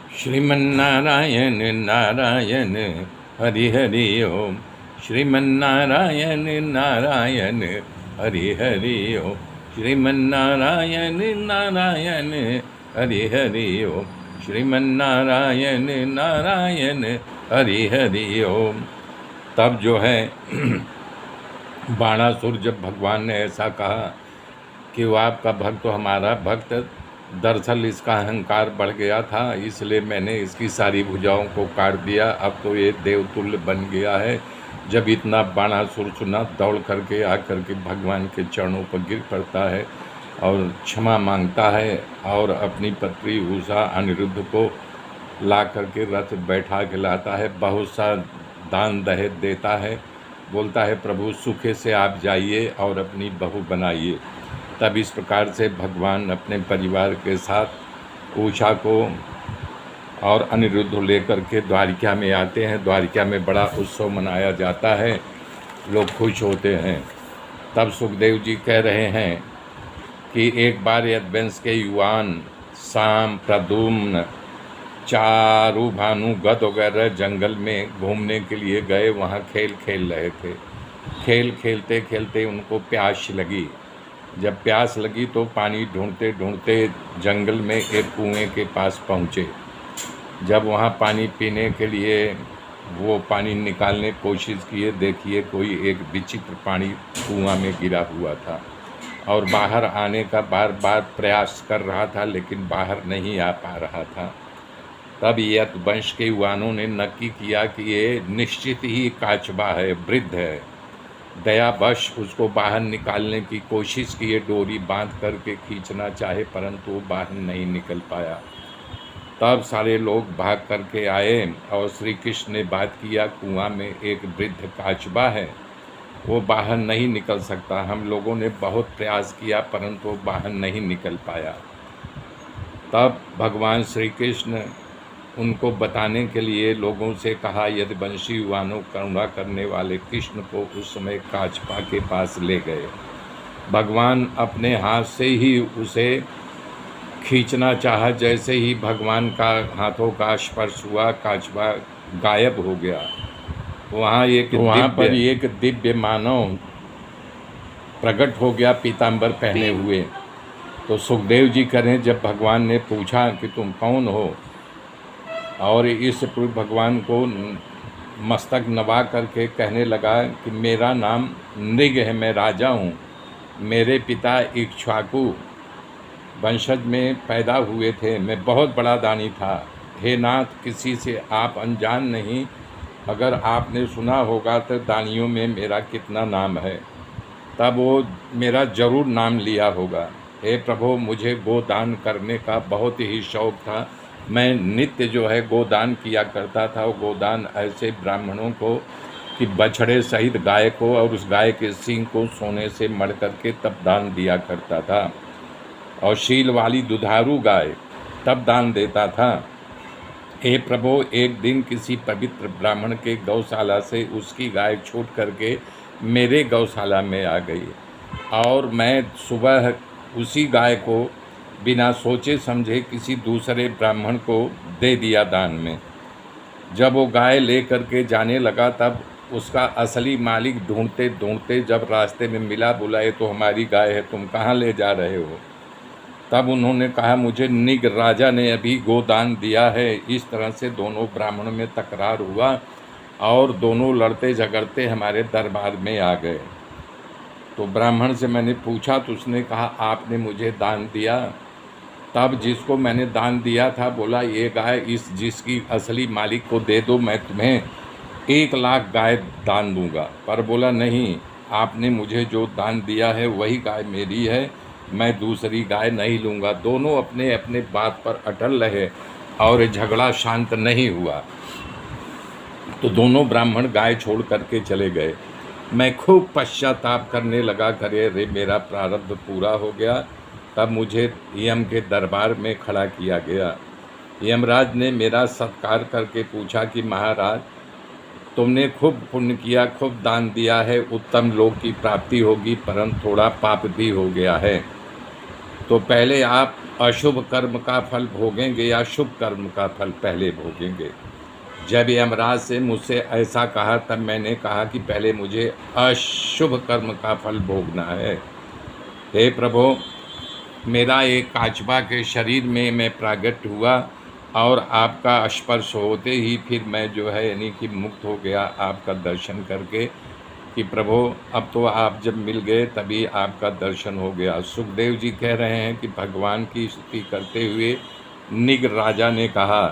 श्रीमन्नारायण नारायण हरि हरि ओम। श्रीमन्नारायण नारायण हरि हरि ओम। श्रीमन्नारायण नारायण हरि हरि ओम। श्रीमन्नारायण नारायण हरि हरि ओम। तब जो है बाणासुर जब भगवान ने ऐसा कहा कि वो आपका भक्त तो हमारा भक्त, दरअसल इसका अहंकार बढ़ गया था, इसलिए मैंने इसकी सारी भुजाओं को काट दिया, अब तो ये देवतुल्य बन गया है। जब इतना बाणासुर सुना, दौड़ करके आकर के भगवान के चरणों पर गिर पड़ता है और क्षमा मांगता है और अपनी पत्नी उषा अनिरुद्ध को ला करके रथ बैठा के लाता है, बहुत सा दान दहेज देता है, बोलता है प्रभु सुखे से आप जाइए और अपनी बहू बनाइए। तब इस प्रकार से भगवान अपने परिवार के साथ उषा को और अनिरुद्ध लेकर के द्वारिका में आते हैं। द्वारिका में बड़ा उत्सव मनाया जाता है, लोग खुश होते हैं। तब सुखदेव जी कह रहे हैं कि एक बार यदुवंश के युवान साम, प्रद्युम्न, चारु, भानु, गद वगैरह जंगल में घूमने के लिए गए, वहाँ खेल खेल रहे थे। खेल खेलते खेलते उनको प्यास लगी। जब प्यास लगी तो पानी ढूंढते ढूंढते जंगल में एक कुएं के पास पहुँचे। जब वहाँ पानी पीने के लिए वो पानी निकालने की कोशिश किए, देखिए कोई एक विचित्र पानी कुआं में गिरा हुआ था और बाहर आने का बार बार प्रयास कर रहा था, लेकिन बाहर नहीं आ पा रहा था। तब यदुवंश के युवानों ने नक्की किया कि ये निश्चित ही काचबा है, वृद्ध है। दयावश उसको बाहर निकालने की कोशिश की, डोरी बांध करके खींचना चाहे, परंतु वो बाहर नहीं निकल पाया। तब सारे लोग भाग करके आए और श्री कृष्ण ने बात किया, कुआं में एक वृद्ध काचबा है, वो बाहर नहीं निकल सकता। हम लोगों ने बहुत प्रयास किया परंतु वो बाहर नहीं निकल पाया। तब भगवान श्री कृष्ण उनको बताने के लिए लोगों से कहा, यदुवंशी युवानों करुणा करने वाले कृष्ण को उस समय काचबा के पास ले गए। भगवान अपने हाथ से ही उसे खींचना चाहा, जैसे ही भगवान का हाथों का स्पर्श हुआ, काचबा गायब हो गया। वहाँ पर एक दिव्य मानव प्रकट हो गया, पीताम्बर पहने हुए। तो सुखदेव जी करें, जब भगवान ने पूछा कि तुम कौन हो, और इस पूर्व भगवान को मस्तक नवा करके कहने लगा कि मेरा नाम नृग है, मैं राजा हूँ, मेरे पिता इक्ष्वाकु वंशज में पैदा हुए थे, मैं बहुत बड़ा दानी था। हे नाथ, किसी से आप अनजान नहीं, अगर आपने सुना होगा तो दानियों में मेरा कितना नाम है, तब वो मेरा जरूर नाम लिया होगा। हे प्रभु, मुझे गोदान करने का बहुत ही शौक़ था, मैं नित्य जो है गोदान किया करता था। वो गोदान ऐसे ब्राह्मणों को कि बछड़े सहित गाय को और उस गाय के सींग को सोने से मढ़ करके तब दान दिया करता था, और शील वाली दुधारू गाय तब दान देता था। हे प्रभु, एक दिन किसी पवित्र ब्राह्मण के गौशाला से उसकी गाय छूट करके मेरे गौशाला में आ गई और मैं सुबह उसी गाय को बिना सोचे समझे किसी दूसरे ब्राह्मण को दे दिया दान में। जब वो गाय ले करके जाने लगा, तब उसका असली मालिक ढूंढते ढूंढते जब रास्ते में मिला, बोला ये तो हमारी गाय है, तुम कहाँ ले जा रहे हो। तब उन्होंने कहा, मुझे निग राजा ने अभी गोदान दिया है। इस तरह से दोनों ब्राह्मणों में तकरार हुआ और दोनों लड़ते झगड़ते हमारे दरबार में आ गए। तो ब्राह्मण से मैंने पूछा तो उसने कहा, आपने मुझे दान दिया। तब जिसको मैंने दान दिया था बोला, ये गाय जिसकी असली मालिक को दे दो, मैं तुम्हें 1 लाख गाय दान दूंगा। पर बोला नहीं, आपने मुझे जो दान दिया है वही गाय मेरी है, मैं दूसरी गाय नहीं लूँगा। दोनों अपने अपने बात पर अटल रहे और झगड़ा शांत नहीं हुआ। तो दोनों ब्राह्मण गाय छोड़ करके चले गए। मैं खूब पश्चाताप करने लगा, करे रे मेरा प्रारब्ध पूरा हो गया। तब मुझे यम के दरबार में खड़ा किया गया। यमराज ने मेरा सत्कार करके पूछा कि महाराज, तुमने खूब पुण्य किया, खूब दान दिया है, उत्तम लोक की प्राप्ति होगी, परंतु थोड़ा पाप भी हो गया है। तो पहले आप अशुभ कर्म का फल भोगेंगे या शुभ कर्म का फल पहले भोगेंगे? जब यमराज से मुझसे ऐसा कहा तब मैंने कहा कि पहले मुझे अशुभ कर्म का फल भोगना है। हे प्रभु, मेरा एक काचबा के शरीर में मैं प्रागट हुआ और आपका स्पर्श होते ही फिर मैं जो है यानी कि मुक्त हो गया आपका दर्शन करके, कि प्रभु अब तो आप जब मिल गए तभी आपका दर्शन हो गया। सुखदेव जी कह रहे हैं कि भगवान की स्तुति करते हुए निग राजा ने कहा,